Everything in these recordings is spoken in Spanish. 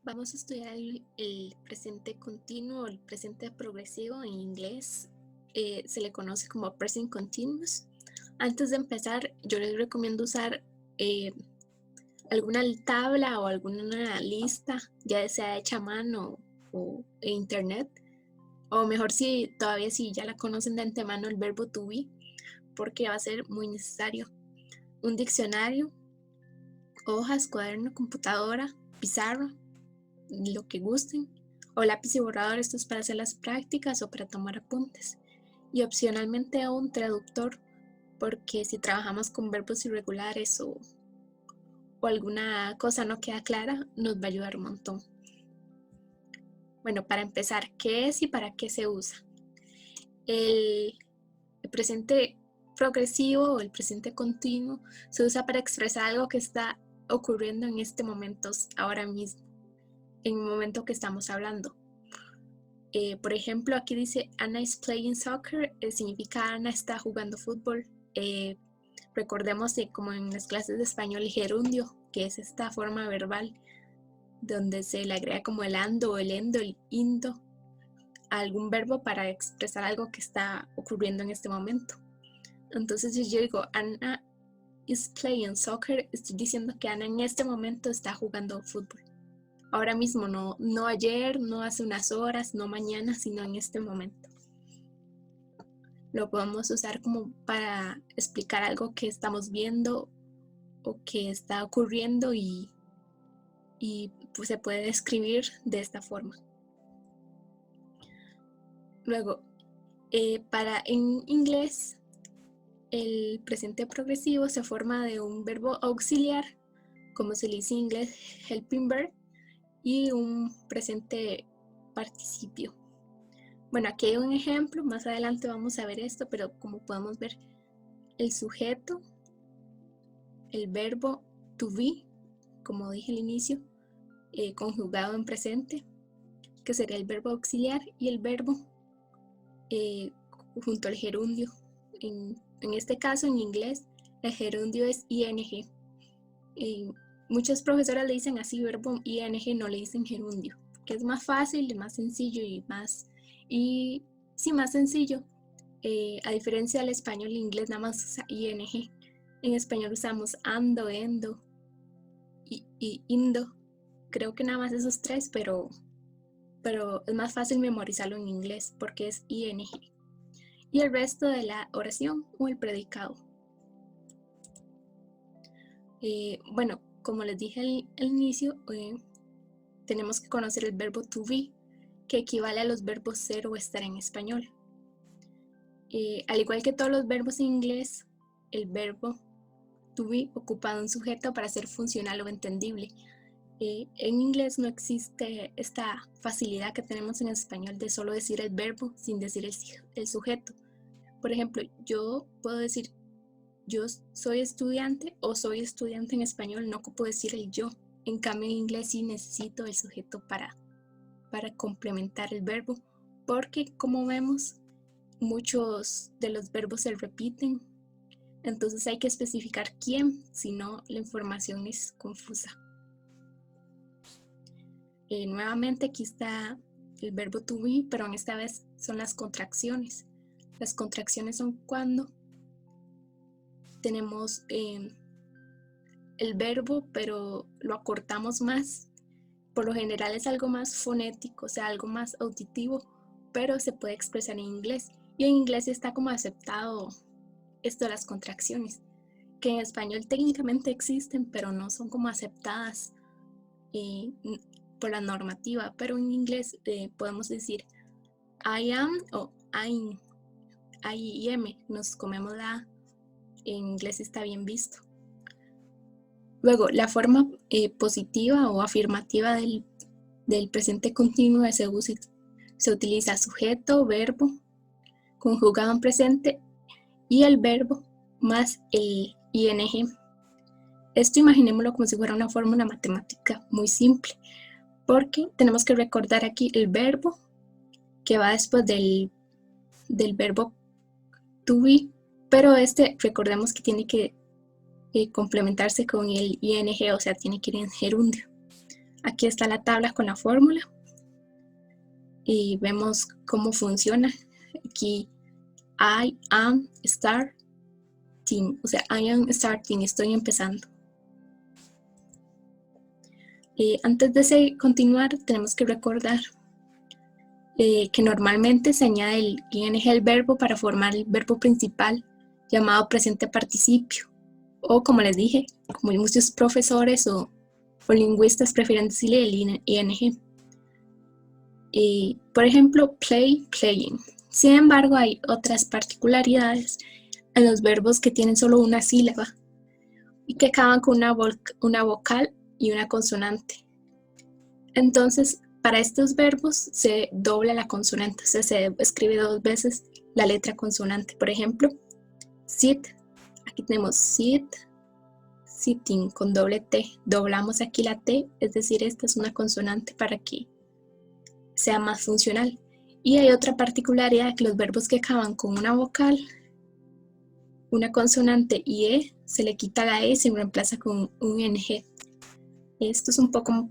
Vamos a estudiar el presente continuo, el presente progresivo en inglés. Se le conoce como present continuous. Antes de empezar, yo les recomiendo usar alguna tabla o alguna lista, ya sea hecha a mano o en internet, o mejor si ya la conocen de antemano el verbo to be, porque va a ser muy necesario. Un diccionario, hojas, cuaderno, computadora, pizarra, lo que gusten, o lápiz y borrador, esto es para hacer las prácticas o para tomar apuntes. Y opcionalmente un traductor, porque si trabajamos con verbos irregulares o alguna cosa no queda clara, nos va a ayudar un montón. Bueno, para empezar, ¿qué es y para qué se usa? El presente progresivo o el presente continuo se usa para expresar algo que está ocurriendo en este momento, ahora mismo, en el momento que estamos hablando. Por ejemplo, aquí dice Anna is playing soccer, significa Ana está jugando fútbol. Recordemos como en las clases de español el gerundio, que es esta forma verbal donde se le agrega como el ando, el endo, el indo a algún verbo para expresar algo que está ocurriendo en este momento. Entonces, si yo digo Anna is playing soccer, estoy diciendo que Ana en este momento está jugando fútbol. Ahora mismo, no ayer, no hace unas horas, no mañana, sino en este momento. Lo podemos usar como para explicar algo que estamos viendo o que está ocurriendo y pues se puede describir de esta forma. Luego, en inglés, el presente progresivo se forma de un verbo auxiliar, como se le dice en inglés, helping verb, y un presente participio. Bueno, aquí hay un ejemplo, más adelante vamos a ver esto, pero como podemos ver, el sujeto, el verbo to be, como dije al inicio, conjugado en presente, que sería el verbo auxiliar, y el verbo junto al gerundio. En este caso, en inglés, el gerundio es ing. Muchas profesoras le dicen así verbo ing, no le dicen gerundio, que es más fácil, más sencillo más sencillo. A diferencia del español, el inglés nada más usa ing. En español usamos ando, endo y indo. Creo que nada más esos tres, pero es más fácil memorizarlo en inglés porque es ing. Y el resto de la oración o el predicado. Bueno, como les dije al inicio, tenemos que conocer el verbo to be, que equivale a los verbos ser o estar en español. Al igual que todos los verbos en inglés, el verbo to be ocupa un sujeto para ser funcional o entendible. En inglés no existe esta facilidad que tenemos en español de solo decir el verbo sin decir el sujeto. Por ejemplo, yo puedo decir yo soy estudiante o soy estudiante en español, no ocupo decir el yo. En cambio, en inglés sí necesito el sujeto para complementar el verbo, porque como vemos, muchos de los verbos se repiten. Entonces hay que especificar quién, si no la información es confusa. Nuevamente aquí está el verbo to be, pero en esta vez son las contracciones. Las contracciones son cuando tenemos el verbo, pero lo acortamos más. Por lo general es algo más fonético, o sea, algo más auditivo, pero se puede expresar en inglés. Y en inglés está como aceptado esto de las contracciones, que en español técnicamente existen, pero no son como aceptadas por la normativa. Pero en inglés podemos decir I am o I am, nos comemos la A. En inglés está bien visto. Luego, la forma positiva o afirmativa del presente continuo se utiliza sujeto, verbo, conjugado en presente y el verbo más el ing. Esto imaginémoslo como si fuera una fórmula matemática muy simple, porque tenemos que recordar aquí el verbo que va después del verbo to be, pero recordemos que tiene que complementarse con el ing, o sea, tiene que ir en gerundio. Aquí está la tabla con la fórmula y vemos cómo funciona. Aquí I am starting, I am starting, estoy empezando. Antes de continuar, tenemos que recordar que normalmente se añade el ing al verbo para formar el verbo principal llamado presente participio. O como les dije, como muchos profesores o lingüistas prefieren decirle el ing. Por ejemplo, play, playing. Sin embargo, hay otras particularidades en los verbos que tienen solo una sílaba y que acaban con una vocal y una consonante. Entonces, para estos verbos se dobla la consonante, o sea, se escribe 2 veces la letra consonante. Por ejemplo, sit, aquí tenemos sit, sitting con doble T. Doblamos aquí la T, es decir, esta es una consonante para que sea más funcional. Y hay otra particularidad, que los verbos que acaban con una vocal, una consonante y E, se le quita la E y se reemplaza con un NG. Esto es un poco,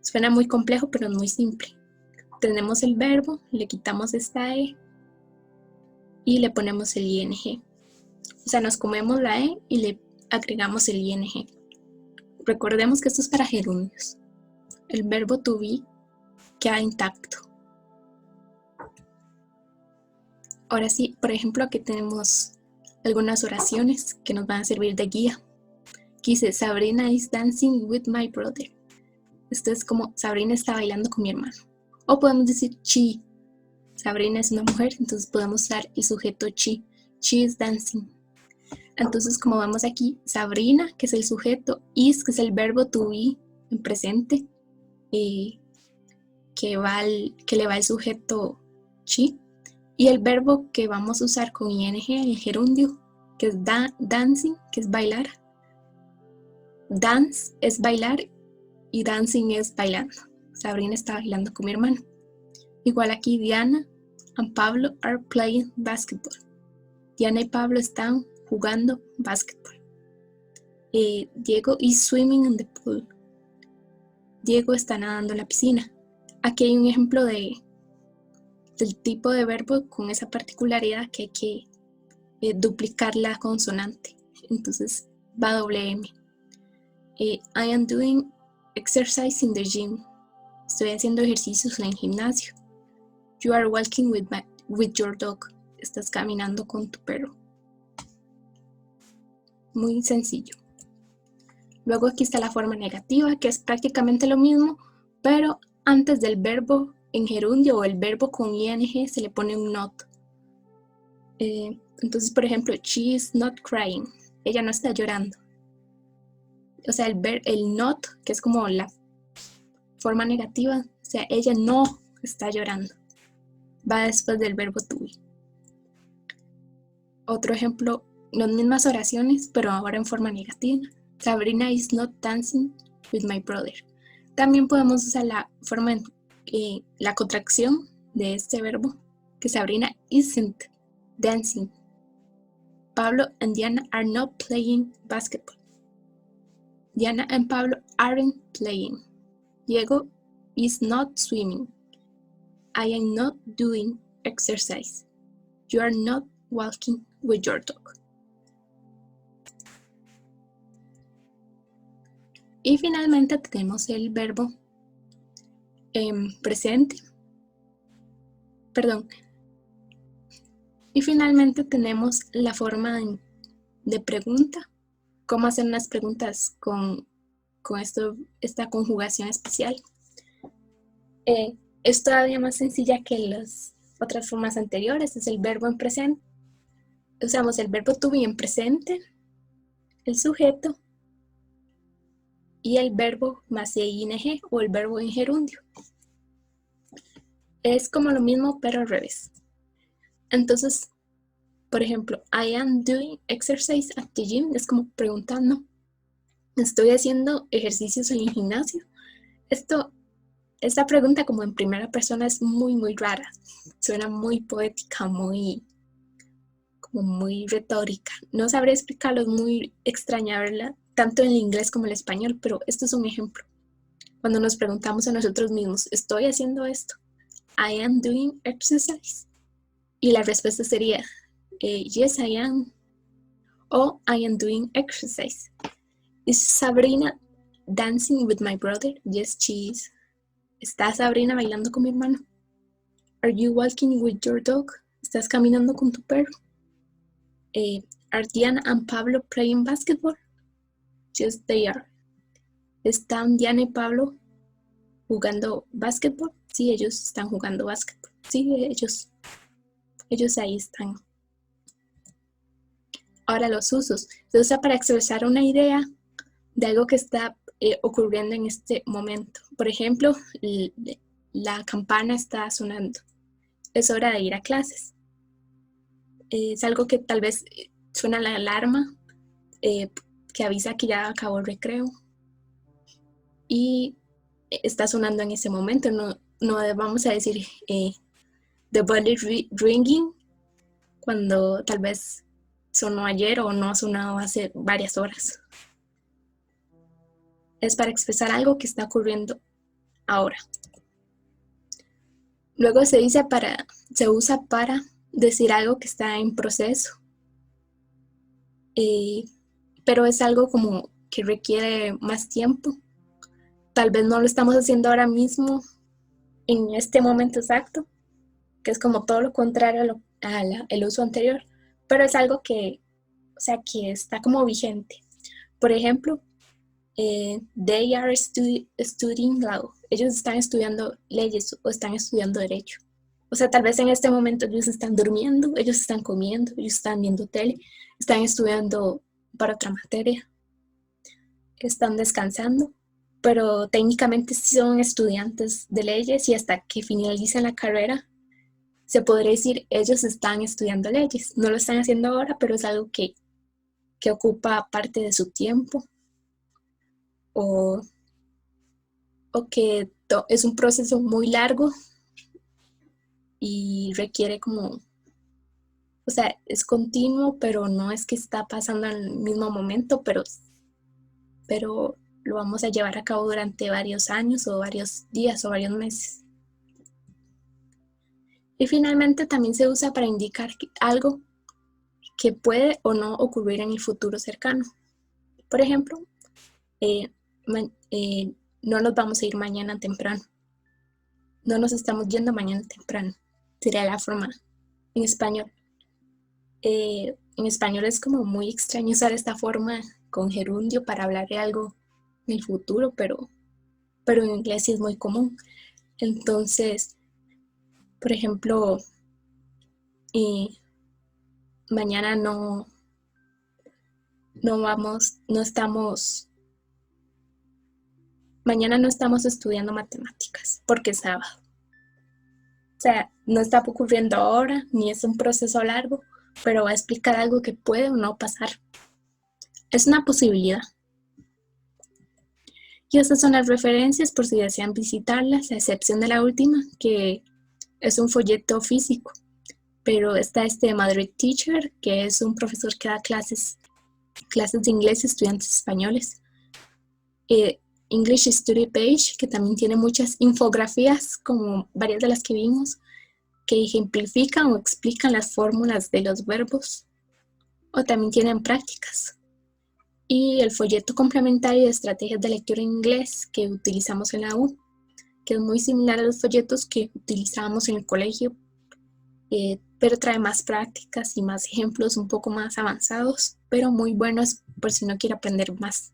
suena muy complejo, pero es muy simple. Tenemos el verbo, le quitamos esta E y le ponemos el ING. O sea, nos comemos la E y le agregamos el ING. Recordemos que esto es para gerundios. El verbo to be queda intacto. Ahora sí, por ejemplo, aquí tenemos algunas oraciones que nos van a servir de guía. Aquí dice, Sabrina is dancing with my brother. Esto es como, Sabrina está bailando con mi hermano. O podemos decir she. Sabrina es una mujer, entonces podemos usar el sujeto she. She is dancing. Entonces, como vemos aquí, Sabrina, que es el sujeto, is, que es el verbo to be en presente, que le va el sujeto she, y el verbo que vamos a usar con ing, el gerundio, que es dancing, que es bailar. Dance es bailar y dancing es bailando. Sabrina está bailando con mi hermano. Igual aquí Diana and Pablo are playing basketball. Diana y Pablo están jugando basketball. Diego is swimming in the pool. Diego está nadando en la piscina. Aquí hay un ejemplo del tipo de verbo con esa particularidad que hay que duplicar la consonante. Entonces va doble M. I am doing exercise in the gym. Estoy haciendo ejercicios en el gimnasio. You are walking with your dog. Estás caminando con tu perro. Muy sencillo. Luego aquí está la forma negativa, que es prácticamente lo mismo, pero antes del verbo en gerundio o el verbo con ing se le pone un not. Entonces, por ejemplo, she is not crying. Ella no está llorando. O sea, el not, que es como la forma negativa, o sea, ella no está llorando. Va después del verbo to be. Otro ejemplo, las mismas oraciones, pero ahora en forma negativa. Sabrina is not dancing with my brother. También podemos usar la forma la contracción de este verbo, que Sabrina isn't dancing. Pablo and Diana are not playing basketball. Diana and Pablo aren't playing. Diego is not swimming. I am not doing exercise. You are not walking with your dog. Y finalmente tenemos el verbo presente. Perdón. Y finalmente tenemos la forma de pregunta. Cómo hacer unas preguntas con esta conjugación especial. Es todavía más sencilla que las otras formas anteriores. Es el verbo en presente. Usamos el verbo to be en presente, el sujeto y el verbo más ing o el verbo en gerundio. Es como lo mismo, pero al revés. Entonces, por ejemplo, I am doing exercise at the gym. Es como preguntando. Estoy haciendo ejercicios en el gimnasio. Esta pregunta como en primera persona es muy, muy rara. Suena muy poética, muy retórica. No sabré explicarlo, es muy extraña verla, tanto en el inglés como en el español, pero esto es un ejemplo. Cuando nos preguntamos a nosotros mismos, ¿estoy haciendo esto? I am doing exercise. Y la respuesta sería, yes, I am. O I am doing exercise. Is Sabrina dancing with my brother? Yes, she is. ¿Está Sabrina bailando con mi hermano? Are you walking with your dog? ¿Estás caminando con tu perro? Are Diana and Pablo playing basketball? Yes, they are. ¿Están Diana y Pablo jugando basketball? Sí, ellos están jugando basketball. Sí, ellos ahí están. Ahora los usos. Se usa para expresar una idea de algo que está ocurriendo en este momento. Por ejemplo, la campana está sonando. Es hora de ir a clases. Es algo que tal vez suena la alarma que avisa que ya acabó el recreo. Y está sonando en ese momento. No vamos a decir the bell is ringing cuando tal vez sonó ayer o no ha sonado hace varias horas. Es para expresar algo que está ocurriendo ahora. Luego se usa para decir algo que está en proceso, pero es algo como que requiere más tiempo. Tal vez no lo estamos haciendo ahora mismo, en este momento exacto, que es como todo lo contrario al uso anterior, pero es algo que está como vigente. Por ejemplo, they are studying law. Ellos están estudiando leyes o están estudiando derecho. O sea, tal vez en este momento ellos están durmiendo, ellos están comiendo, ellos están viendo tele, están estudiando para otra materia, están descansando, pero técnicamente sí son estudiantes de leyes y hasta que finalicen la carrera se podría decir ellos están estudiando leyes. No lo están haciendo ahora, pero es algo que ocupa parte de su tiempo o que es un proceso muy largo y requiere como, o sea, es continuo, pero no es que está pasando en el mismo momento, pero lo vamos a llevar a cabo durante varios años o varios días o varios meses. Y finalmente también se usa para indicar algo que puede o no ocurrir en el futuro cercano. Por ejemplo, no nos vamos a ir mañana temprano. No nos estamos yendo mañana temprano. Sería la forma en español. En español es como muy extraño usar esta forma con gerundio para hablar de algo en el futuro, pero en inglés sí es muy común. Entonces, por ejemplo, mañana mañana no estamos estudiando matemáticas porque es sábado. O sea, no está ocurriendo ahora, ni es un proceso largo, pero va a explicar algo que puede o no pasar. Es una posibilidad. Y estas son las referencias por si desean visitarlas, a excepción de la última, que es un folleto físico. Pero está Madrid Teacher, que es un profesor que da clases de inglés a estudiantes españoles. English Study Page, que también tiene muchas infografías, como varias de las que vimos, que ejemplifican o explican las fórmulas de los verbos, o también tienen prácticas. Y el folleto complementario de estrategias de lectura en inglés que utilizamos en la U, que es muy similar a los folletos que utilizábamos en el colegio, pero trae más prácticas y más ejemplos un poco más avanzados, pero muy buenos por si no quiere aprender más.